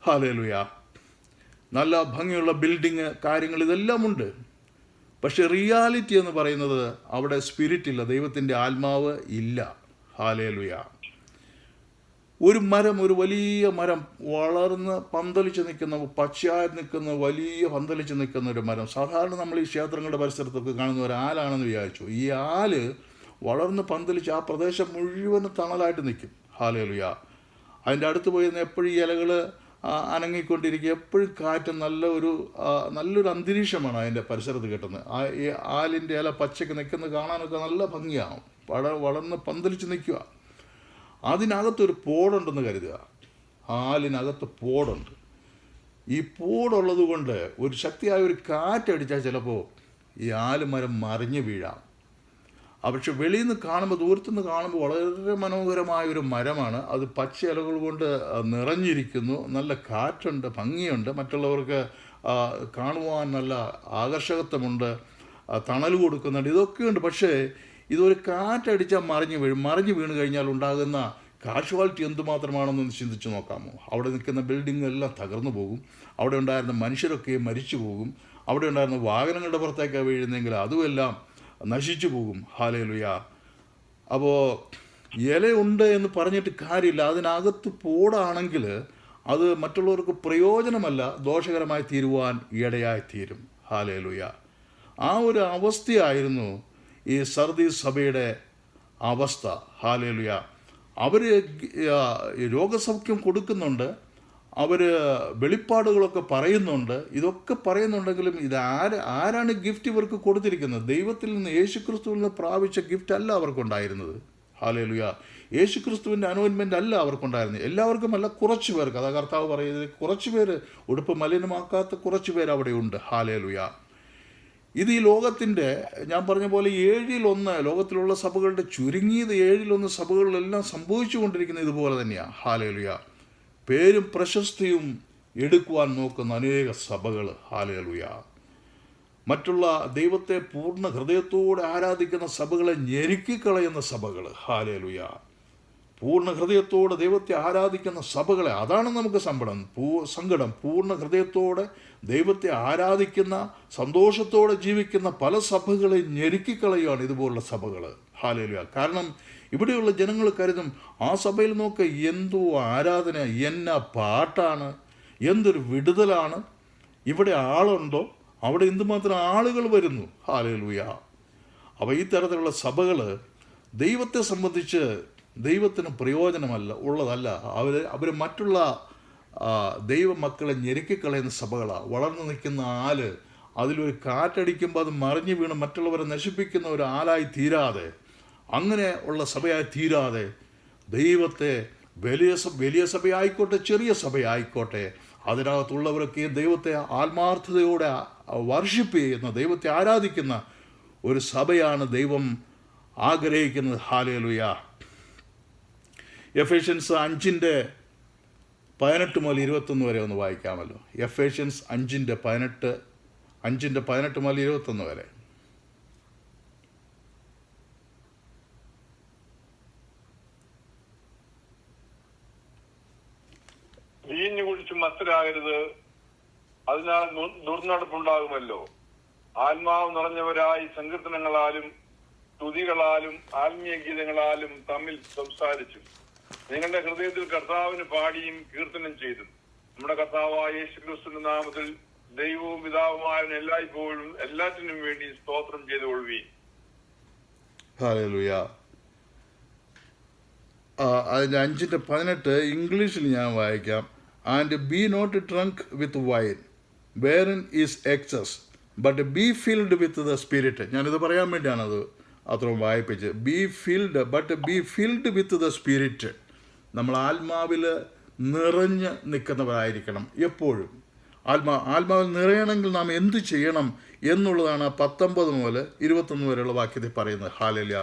ഹാലേലുയ, നല്ല ഭംഗിയുള്ള ബിൽഡിങ്, കാര്യങ്ങൾ ഇതെല്ലാം ഉണ്ട്. പക്ഷെ റിയാലിറ്റി എന്ന് പറയുന്നത് അവിടെ സ്പിരിറ്റ് ഇല്ല, ദൈവത്തിൻ്റെ ആത്മാവ് ഇല്ല. ഹാലേലുയ, ഒരു മരം, ഒരു വലിയ മരം വളർന്ന് പന്തലിച്ച് നിൽക്കുന്ന, പച്ചയായി നിൽക്കുന്ന, വലിയ പന്തലിച്ച് നിൽക്കുന്ന ഒരു മരം. സാധാരണ നമ്മൾ ഈ ക്ഷേത്രങ്ങളുടെ പരിസരത്തൊക്കെ കാണുന്ന ഒരു ആലാണെന്ന് വിചാരിച്ചു. ഈ ആല് വളർന്ന് പന്തലിച്ച് ആ പ്രദേശം മുഴുവനും തണലായിട്ട് നിൽക്കും. ഹാലേലുയ, അതിൻ്റെ അടുത്ത് പോയി എപ്പോഴും ഈ ഇലകൾ അനങ്ങിക്കൊണ്ടിരിക്കുക, എപ്പോഴും കാറ്റ്, നല്ലൊരു അന്തരീക്ഷമാണ് അതിൻ്റെ പരിസരത്ത് കിട്ടുന്നത്. ഈ ആലിൻ്റെ ഇല പച്ചയ്ക്ക് നിൽക്കുന്നത് കാണാനൊക്കെ നല്ല ഭംഗിയാവും. വളർന്ന് പന്തലിച്ച് നിൽക്കുക. അതിനകത്തൊരു പോടുണ്ടെന്ന് കരുതുക. ആലിനകത്ത് പോടുണ്ട്. ഈ പോടുള്ളത് കൊണ്ട് ഒരു ശക്തിയായ ഒരു കാറ്റടിച്ചാൽ ചിലപ്പോൾ ഈ ആലുമരം മറിഞ്ഞു വീഴാം. പക്ഷെ വെളിയിൽ നിന്ന് കാണുമ്പോൾ, ദൂരത്തുനിന്ന് കാണുമ്പോൾ വളരെ മനോഹരമായൊരു മരമാണ്. അത് പച്ച ഇലകൾ കൊണ്ട് നിറഞ്ഞിരിക്കുന്നു, നല്ല കാറ്റുണ്ട്, ഭംഗിയുണ്ട്, മറ്റുള്ളവർക്ക് കാണുവാൻ നല്ല ആകർഷകത്വമുണ്ട്, തണൽ കൊടുക്കുന്നുണ്ട്, ഇതൊക്കെയുണ്ട്. പക്ഷേ ഇതൊരു കാറ്റടിച്ചാൽ മറിഞ്ഞു വീണ് കഴിഞ്ഞാൽ ഉണ്ടാകുന്ന കാഷ്വാലിറ്റി എന്തുമാത്രമാണെന്ന് ചിന്തിച്ച് നോക്കാമോ? അവിടെ നിൽക്കുന്ന ബിൽഡിംഗ് എല്ലാം തകർന്നു പോകും, അവിടെ ഉണ്ടായിരുന്ന മനുഷ്യരൊക്കെ മരിച്ചു പോകും, അവിടെ ഉണ്ടായിരുന്ന വാഹനങ്ങളുടെ പുറത്തേക്ക് വീഴുന്നെങ്കിൽ അതുമെല്ലാം നശിച്ചു പോകും. ഹാലേലുയ, അപ്പോൾ ഇലയുണ്ട് എന്ന് പറഞ്ഞിട്ട് കാര്യമില്ല. അതിനകത്ത് പോടാണെങ്കിൽ അത് മറ്റുള്ളവർക്ക് പ്രയോജനമല്ല, ദോഷകരമായി തീരുവാൻ ഇടയായിത്തീരും. ഹാലേലുയ, ആ ഒരു അവസ്ഥയായിരുന്നു ഈ സർദീസ് സഭയുടെ അവസ്ഥ. ഹാലേലുയ, അവർ രോഗസൗഖ്യം കൊടുക്കുന്നുണ്ട്, അവർ വെളിപ്പാടുകളൊക്കെ പറയുന്നുണ്ട്, ഇതൊക്കെ പറയുന്നുണ്ടെങ്കിലും ആരാണ് ഗിഫ്റ്റ് ഇവർക്ക് കൊടുത്തിരിക്കുന്നത്? ദൈവത്തിൽ നിന്ന്, യേശുക്രിസ്തുവിൽ നിന്ന് പ്രാപിച്ച ഗിഫ്റ്റ് അല്ല അവർക്കുണ്ടായിരുന്നത്. ഹാലേലുയ, യേശുക്രിസ്തുവിൻ്റെ അനോയിൻമെൻ്റ് അല്ല അവർക്കുണ്ടായിരുന്നത്. എല്ലാവർക്കും അല്ല, കുറച്ച് പേർക്ക്. അതാ കർത്താവ് പറയുന്നത്, കുറച്ച് പേര്, ഉടുപ്പ് മലിനമാക്കാത്ത കുറച്ച് പേര് അവിടെയുണ്ട്. ഹാലേലുയ, ഇത് ഈ ലോകത്തിൻ്റെ, ഞാൻ പറഞ്ഞ പോലെ 1/7 ലോകത്തിലുള്ള സഭകളുടെ ചുരുങ്ങിയത് 1/7 സഭകളിലെല്ലാം സംഭവിച്ചു കൊണ്ടിരിക്കുന്നത് ഇതുപോലെ തന്നെയാണ്. ഹാലേലുയ, പേരും പ്രശസ്തിയും എടുക്കുവാൻ നോക്കുന്ന അനേക സഭകൾ. ഹാലേലുയ, മറ്റുള്ള ദൈവത്തെ പൂർണ്ണ ഹൃദയത്തോടെ ആരാധിക്കുന്ന സഭകളെ ഞെരുക്കിക്കളയുന്ന സഭകൾ. ഹാലേലുയ, പൂർണ്ണ ഹൃദയത്തോടെ ദൈവത്തെ ആരാധിക്കുന്ന സഭകളെ, അതാണ് നമുക്ക് സങ്കടം. പൂർണ്ണ ഹൃദയത്തോടെ ദൈവത്തെ ആരാധിക്കുന്ന, സന്തോഷത്തോടെ ജീവിക്കുന്ന പല സഭകളെ ഞെരുക്കിക്കളയുകയാണ് ഇതുപോലുള്ള സഭകൾ. ഹാലേലുയ, കാരണം ഇവിടെയുള്ള ജനങ്ങൾ കരുതും, ആ സഭയിൽ നോക്ക് എന്തോ ആരാധന, എന്നാ പാട്ടാണ്, എന്തൊരു വിടുതലാണ്, ഇവിടെ ആളുണ്ടോ, അവിടെ എന്തുമാത്രം ആളുകൾ വരുന്നു. ഹാലേലുയ, അപ്പോൾ ഈ തരത്തിലുള്ള സഭകൾ ദൈവത്തെ സംബന്ധിച്ച് ദൈവത്തിന് ഉള്ളതല്ല. അവർ മറ്റുള്ള ദൈവമക്കളെ ഞെരുക്കിക്കളയുന്ന സഭകളാണ്. വളർന്നു നിൽക്കുന്ന അതിലൊരു കാറ്റടിക്കുമ്പോൾ അത് മറിഞ്ഞു വീണ് മറ്റുള്ളവരെ നശിപ്പിക്കുന്ന ഒരു ആളായി തീരാതെ, അങ്ങനെ ഉള്ള സഭയായി തീരാതെ, ദൈവത്തെ വലിയ സഭയായിക്കോട്ടെ ചെറിയ സഭയായിക്കോട്ടെ, അതിനകത്തുള്ളവരൊക്കെ ദൈവത്തെ ആത്മാർത്ഥതയോടെ വർഷിപ്പ് ചെയ്യുന്ന, ദൈവത്തെ ആരാധിക്കുന്ന ഒരു സഭയാണ് ദൈവം ആഗ്രഹിക്കുന്നത്. ഹല്ലേലൂയ. എഫേഷ്യൻസ് 5:18 മുതൽ 21 വരെ ഒന്ന് വായിക്കാമല്ലോ. എഫേഷ്യൻസ് 5:18 മുതൽ 21 വരെ. വീഞ്ഞു കുടിച്ച് മത്തരാകരുത്, അതിനാൽ ദുർനടപ്പുണ്ടാകുമല്ലോ. ആത്മാവ് നിറഞ്ഞവരായി സങ്കീർത്തനങ്ങളാലും സ്തുതികളാലും ആത്മീയ ഗീതങ്ങളാലും തമ്മിൽ സംസാരിച്ചു നിങ്ങളുടെ ഹൃദയത്തിൽ കർത്താവിന് പാടിയും കീർത്തനം ചെയ്തും നമ്മുടെ കർത്താവായ യേശുക്രിസ്തുവിന്റെ നാമത്തിൽ ദൈവവും പിതാവുമായവൻ എല്ലായ്പ്പോഴും എല്ലാറ്റിനും വേണ്ടി സ്തോത്രം ചെയ്തുകൊള്ളുവീൻ. ഹല്ലേലൂയ. അതിൻ്റെ 5:18 ഇംഗ്ലീഷിൽ ഞാൻ വായിക്കാം. And be not drunk with wine wherein is excess but be filled with the spirit. ഞാനിത് പറയാൻ വേണ്ടിയാണ് അത് അത്രയും വായിപ്പിച്ച്. Be filled with the spirit. നമ്മൾ ആത്മാവിൽ നിറഞ്ഞ് നിൽക്കുന്നവരായിരിക്കണം എപ്പോഴും. ആത്മാവിൽ നിറയണമെങ്കിൽ നാം എന്ത് ചെയ്യണം എന്നുള്ളതാണ് 19 മുതൽ 21 വരെയുള്ള വാക്യത്തിൽ പറയുന്നത്. ഹല്ലേലൂയ.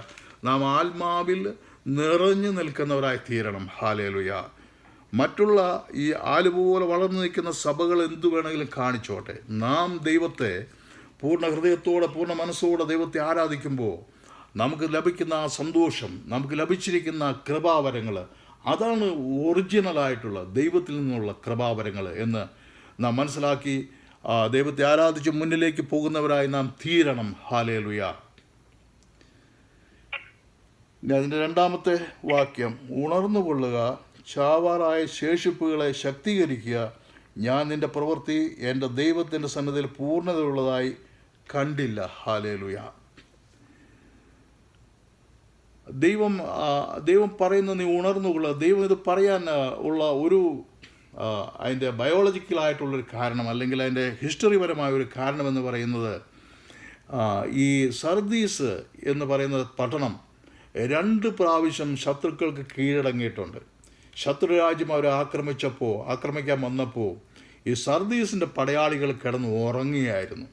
നാം ആത്മാവിൽ നിറഞ്ഞു നിൽക്കുന്നവരായി തീരണം. ഹല്ലേലൂയ. മറ്റുള്ള ഈ ആലുപോലെ വളർന്നു നിൽക്കുന്ന സഭകൾ എന്തു വേണമെങ്കിലും കാണിച്ചോട്ടെ, നാം ദൈവത്തെ പൂർണ്ണ ഹൃദയത്തോടെ പൂർണ്ണ മനസ്സോടെ ദൈവത്തെ ആരാധിക്കുമ്പോൾ നമുക്ക് ലഭിക്കുന്ന ആ സന്തോഷം, നമുക്ക് ലഭിച്ചിരിക്കുന്ന കൃപാവരങ്ങൾ, അതാണ് ഒറിജിനലായിട്ടുള്ള ദൈവത്തിൽ നിന്നുള്ള കൃപാവരങ്ങൾ എന്ന് നാം മനസ്സിലാക്കി ദൈവത്തെ ആരാധിച്ച് മുന്നിലേക്ക് പോകുന്നവരായി നാം തീരണം. ഹല്ലേലൂയ. അതിൻ്റെ 2ാമത്തെ വാക്യം, ഉണർന്നുകൊള്ളുക, ചാവാറായ ശേഷിപ്പുകളെ ശക്തീകരിക്കുക, ഞാൻ നിന്റെ പ്രവൃത്തി എൻ്റെ ദൈവത്തിൻ്റെ സന്നിധിയിൽ പൂർണ്ണതയുള്ളതായി കണ്ടില്ല. ഹല്ലേലൂയ. ദൈവം പറയുന്ന നീ ഉണർന്നുകൊള്ളുക. ദൈവം ഇത് പറയാൻ ഉള്ള ഒരു അതിൻ്റെ ബയോളജിക്കലായിട്ടുള്ളൊരു കാരണം, അല്ലെങ്കിൽ അതിൻ്റെ ഹിസ്റ്ററിപരമായ ഒരു കാരണം എന്ന് പറയുന്നത്, ഈ സർദീസ് എന്ന് പറയുന്ന പട്ടണം 2 പ്രാവശ്യം ശത്രുക്കൾക്ക് കീഴടങ്ങിയിട്ടുണ്ട്. ശത്രുരാജ്യം അവരെ ആക്രമിക്കാൻ വന്നപ്പോൾ ഈ സർദീസിൻ്റെ പടയാളികൾ കിടന്ന് ഉറങ്ങുകയായിരുന്നു.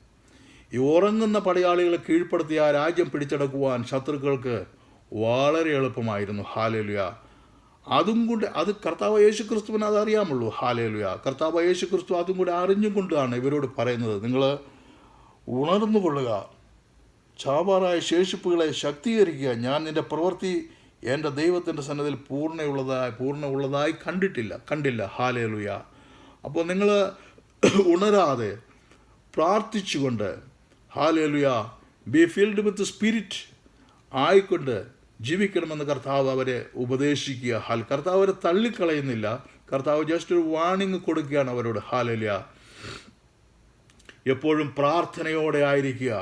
ഈ ഉറങ്ങുന്ന പടയാളികളെ കീഴ്പ്പെടുത്തി ആ രാജ്യം പിടിച്ചെടുക്കുവാൻ ശത്രുക്കൾക്ക് വളരെ എളുപ്പമായിരുന്നു. ഹല്ലേലൂയ. അത് കർത്താവ് യേശുക്രിസ്തുവിന് അതറിയാമുള്ളൂ. ഹല്ലേലൂയ. കർത്താവ് യേശുക്രിസ്തു അതും കൂടി അറിഞ്ഞും കൊണ്ടാണ് ഇവരോട് പറയുന്നത്, നിങ്ങൾ ഉണർന്നുകൊള്ളുക, ചാവാറായ ശേഷിപ്പുകളെ ശക്തീകരിക്കുക, ഞാൻ നിന്റെ പ്രവൃത്തി എൻ്റെ ദൈവത്തിൻ്റെ സന്നിധിയിൽ പൂർണ്ണമുള്ളതായി കണ്ടില്ല. ഹല്ലേലൂയ. അപ്പോൾ നിങ്ങൾ ഉണരാതെ പ്രാർത്ഥിച്ചുകൊണ്ട്, ഹല്ലേലൂയ, ബി ഫിൽഡ് വിത്ത് സ്പിരിറ്റ് ആയിക്കൊണ്ട് ജീവിക്കണമെന്ന് കർത്താവ് അവരെ ഉപദേശിക്കുക. കർത്താവ് അവരെ തള്ളിക്കളയുന്നില്ല. കർത്താവ് ജസ്റ്റ് ഒരു വാണിംഗ് കൊടുക്കുകയാണ് അവരോട്. ഹല്ലേലൂയ. എപ്പോഴും പ്രാർത്ഥനയോടെ ആയിരിക്കുക,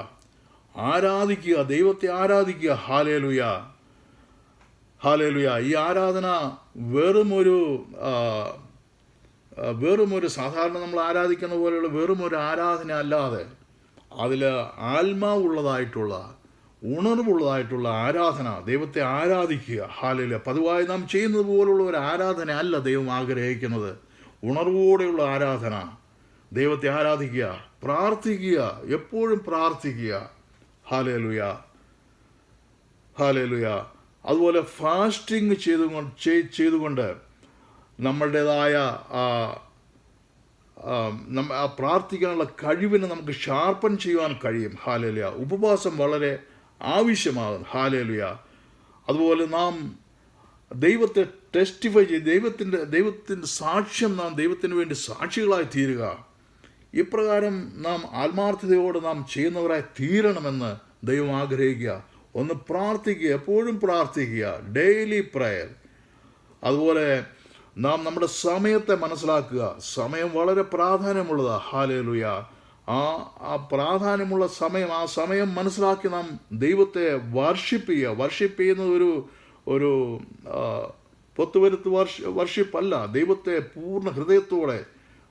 ആരാധിക്കുക, ദൈവത്തെ ആരാധിക്കുക. ഹല്ലേലൂയ. ഹല്ലേലൂയ. ഈ ആരാധന വെറുമൊരു സാധാരണ നമ്മൾ ആരാധിക്കുന്ന പോലെയുള്ള വെറുമൊരു ആരാധന അല്ലാതെ അതിൽ ആത്മാവുള്ളതായിട്ടുള്ള ഉണർവുള്ളതായിട്ടുള്ള ആരാധന, ദൈവത്തെ ആരാധിക്കുക. ഹല്ലേലൂയ. പതിവായി നാം ചെയ്യുന്നത് പോലുള്ള ഒരു ആരാധന അല്ല ദൈവം ആഗ്രഹിക്കുന്നത്. ഉണർവോടെയുള്ള ആരാധന, ദൈവത്തെ ആരാധിക്കുക, പ്രാർത്ഥിക്കുക, എപ്പോഴും പ്രാർത്ഥിക്കുക. ഹല്ലേലൂയ. ഹല്ലേലൂയ. അതുപോലെ ഫാസ്റ്റിംഗ് ചെയ്തുകൊണ്ട് നമ്മളുടേതായ ആ പ്രാർത്ഥിക്കാനുള്ള കഴിവിനെ നമുക്ക് ഷാർപ്പൻ ചെയ്യുവാൻ കഴിയും. ഹല്ലേലൂയ. ഉപവാസം വളരെ ആവശ്യമാകും. ഹല്ലേലൂയ. അതുപോലെ നാം ദൈവത്തെ ടെസ്റ്റിഫൈ ചെയ്ത് ദൈവത്തിൻ്റെ സാക്ഷ്യം, നാം ദൈവത്തിന് വേണ്ടി സാക്ഷികളായി തീരുക. ഇപ്രകാരം നാം ആത്മാർത്ഥതയോടെ നാം ചെയ്യുന്നവരായി തീരണമെന്ന് ദൈവം ആഗ്രഹിക്കുക. ഒന്ന് പ്രാർത്ഥിക്കുക, എപ്പോഴും പ്രാർത്ഥിക്കുക, ഡെയിലി പ്രയർ. അതുപോലെ നാം നമ്മുടെ സമയത്തെ മനസ്സിലാക്കുക. സമയം വളരെ പ്രാധാന്യമുള്ളതാണ്. ഹല്ലേലൂയ. ആ പ്രാധാന്യമുള്ള സമയം, ആ സമയം മനസ്സിലാക്കി നാം ദൈവത്തെ വർഷിപ്പ് ചെയ്യുന്നത് ഒരു പൊത്തുവരുത്ത് വർഷിപ്പല്ല. ദൈവത്തെ പൂർണ്ണ ഹൃദയത്തോടെ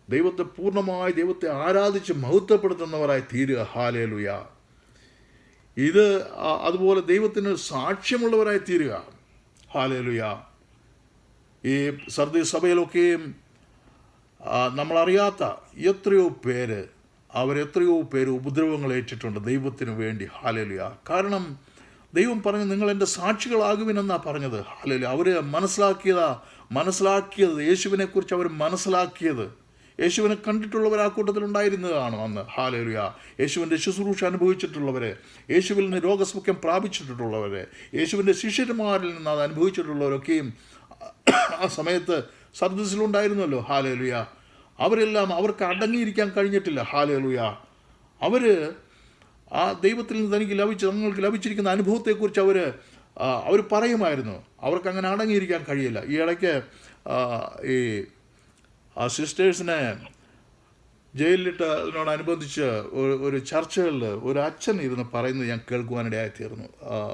ദൈവത്തെ പൂർണ്ണമായി ദൈവത്തെ ആരാധിച്ച് മഹത്വപ്പെടുത്തുന്നവരായി തീരുക. ഹല്ലേലൂയ. ഇത് അതുപോലെ ദൈവത്തിന് സാക്ഷ്യമുള്ളവരായി തീരുക. ഹല്ലേലൂയ. ഈ സർദീസ് സഭയിലൊക്കെയും നമ്മളറിയാത്ത എത്രയോ പേര് ഉപദ്രവങ്ങൾ ഏറ്റിട്ടുണ്ട് ദൈവത്തിന് വേണ്ടി. ഹല്ലേലൂയ. കാരണം ദൈവം പറഞ്ഞു, നിങ്ങൾ എൻ്റെ സാക്ഷികളാകുവിനെന്നാണ് പറഞ്ഞത്. ഹല്ലേലൂയ. അവർ മനസ്സിലാക്കിയത് യേശുവിനെക്കുറിച്ച് അവർ മനസ്സിലാക്കിയത്, യേശുവിനെ കണ്ടിട്ടുള്ളവർ ആ കൂട്ടത്തിലുണ്ടായിരുന്നതാണ് അന്ന്. ഹല്ലേലൂയ. യേശുവിൻ്റെ ശുശ്രൂഷ അനുഭവിച്ചിട്ടുള്ളവരെ, യേശുവിൽ നിന്ന് രോഗസൗഖ്യം പ്രാപിച്ചിട്ടുള്ളവരെ, യേശുവിൻ്റെ ശിഷ്യന്മാരിൽ നിന്ന് അത് അനുഭവിച്ചിട്ടുള്ളവരൊക്കെയും ആ സമയത്ത് സർദീസിലുണ്ടായിരുന്നല്ലോ. ഹല്ലേലൂയ. അവർക്ക് അടങ്ങിയിരിക്കാൻ കഴിഞ്ഞിട്ടില്ല. ഹല്ലേലൂയ. ആ ദൈവത്തിൽ നിന്ന് തങ്ങൾക്ക് ലഭിച്ചിരിക്കുന്ന അനുഭവത്തെക്കുറിച്ച് അവർ പറയുമായിരുന്നു. അവർക്കങ്ങനെ അടങ്ങിയിരിക്കാൻ കഴിയില്ല. ഈ ഇടയ്ക്ക് ഈ സിസ്റ്റേഴ്സിനെ ജയിലിലിട്ടതിനോടനുബന്ധിച്ച് ഒരു ചർച്ചകളിൽ ഒരു അച്ഛൻ ഇരുന്ന് പറയുന്നത് ഞാൻ കേൾക്കുവാനിടയായി തീർന്നു.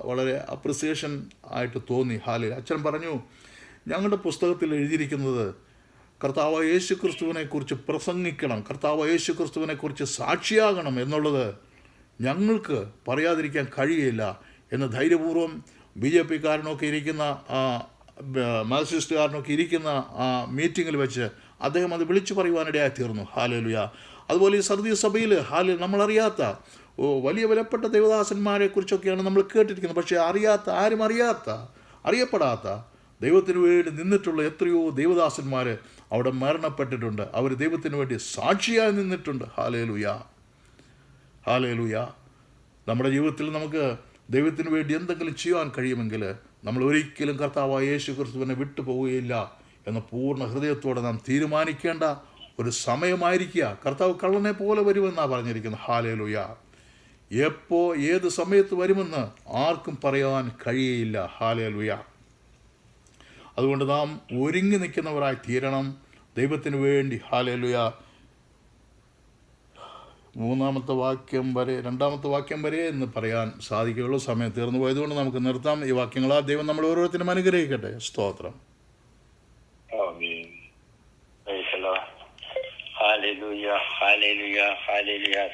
വളരെ അപ്രിസിയേഷൻ ആയിട്ട് തോന്നി. അച്ഛൻ പറഞ്ഞു, ഞങ്ങളുടെ പുസ്തകത്തിൽ എഴുതിയിരിക്കുന്നത് കർത്താവ് യേശു ക്രിസ്തുവിനെക്കുറിച്ച് പ്രസംഗിക്കണം, കർത്താവ് യേശു ക്രിസ്തുവിനെക്കുറിച്ച് സാക്ഷിയാകണം എന്നുള്ളത് ഞങ്ങൾക്ക് പറയാതിരിക്കാൻ കഴിയില്ല എന്ന് ധൈര്യപൂർവ്വം BJP-കാരനൊക്കെ ഇരിക്കുന്ന മാർക്സിസ്റ്റുകാരനൊക്കെ ഇരിക്കുന്ന മീറ്റിങ്ങിൽ വെച്ച് അദ്ദേഹം അത് വിളിച്ചു പറയുവാനിടയായി തീർന്നു. ഹല്ലേലൂയ. അതുപോലെ ഈ സർദീസ് സഭയിൽ നമ്മളറിയാത്ത വലിയ വിലപ്പെട്ട ദേവദാസന്മാരെക്കുറിച്ചൊക്കെയാണ് നമ്മൾ കേട്ടിരിക്കുന്നത്. പക്ഷേ അറിയപ്പെടാത്ത ദൈവത്തിന് വേണ്ടി നിന്നിട്ടുള്ള എത്രയോ ദേവദാസന്മാർ അവിടെ മരണപ്പെട്ടിട്ടുണ്ട്. അവർ ദൈവത്തിന് വേണ്ടി സാക്ഷിയായി നിന്നിട്ടുണ്ട്. ഹല്ലേലൂയ. ഹല്ലേലൂയ. നമ്മുടെ ജീവിതത്തിൽ നമുക്ക് ദൈവത്തിന് വേണ്ടി എന്തെങ്കിലും ചെയ്യാൻ കഴിയുമെങ്കിൽ നമ്മൾ ഒരിക്കലും കർത്താവായ യേശു ക്രിസ്തുവിനെ വിട്ടുപോവുകയില്ല എന്ന പൂർണ്ണ ഹൃദയത്തോടെ നാം തീരുമാനിക്കേണ്ട ഒരു സമയമായിരിക്കുക. കർത്താവ് കള്ളനെ പോലെ വരുമെന്നാണ് പറഞ്ഞിരിക്കുന്നത്. ഹല്ലേലൂയ. ഏത് സമയത്ത് വരുമെന്ന് ആർക്കും പറയാൻ കഴിയയില്ല. ഹല്ലേലൂയ. അതുകൊണ്ട് നാം ഒരുങ്ങി നിൽക്കുന്നവരായി തീരണം ദൈവത്തിന് വേണ്ടി. ഹല്ലേലൂയ. രണ്ടാമത്തെ വാക്യം വരെ എന്ന് പറയാൻ സാധിക്കുകയുള്ളൂ. സമയം തീർന്നു പോയതുകൊണ്ട് നമുക്ക് നിർത്താം. ഈ വാക്യങ്ങളാൽ ദൈവം നമ്മൾ ഓരോരുത്തരും അനുഗ്രഹിക്കട്ടെ. സ്തോത്രം.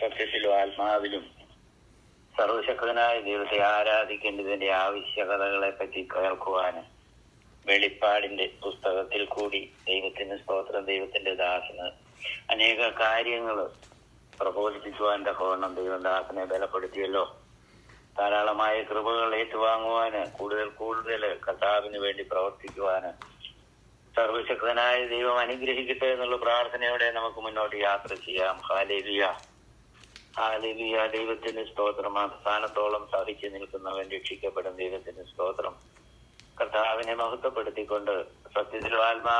സത്യത്തിലും ആത്മാവിലും സർവശക്തനായ ദൈവത്തെ ആരാധിക്കേണ്ടതിന്റെ ആവശ്യകതകളെ പറ്റി കേൾക്കുവാന് വെളിപ്പാടിന്റെ പുസ്തകത്തിൽ കൂടി ദൈവത്തിന് സ്തോത്രം. ദൈവത്തിന്റെ ദാസന് അനേക കാര്യങ്ങൾ പ്രബോധിപ്പിക്കുവാൻ തക്കവണ്ണം ദൈവം ദാസനെ ബലപ്പെടുത്തിയല്ലോ. ധാരാളമായ കൃപകൾ ഏറ്റുവാങ്ങുവാന്, കൂടുതൽ കർത്താവിന് വേണ്ടി പ്രവർത്തിക്കുവാന് സർവശക്തനായ ദൈവം അനുഗ്രഹിക്കട്ടെ എന്നുള്ള പ്രാർത്ഥനയോടെ നമുക്ക് മുന്നോട്ട് യാത്ര ചെയ്യാം. ഹല്ലേലൂയ. ഹല്ലേലൂയ. ദൈവത്തിന് സ്തോത്രം. ആ സ്ഥാനത്തോളം സഹിച്ചു നിൽക്കുന്നവൻ രക്ഷിക്കപ്പെടും. ദൈവത്തിന് സ്തോത്രം. കർത്താവിനെ മഹത്വപ്പെടുത്തിക്കൊണ്ട് സത്യത്തിൽ ആത്മാ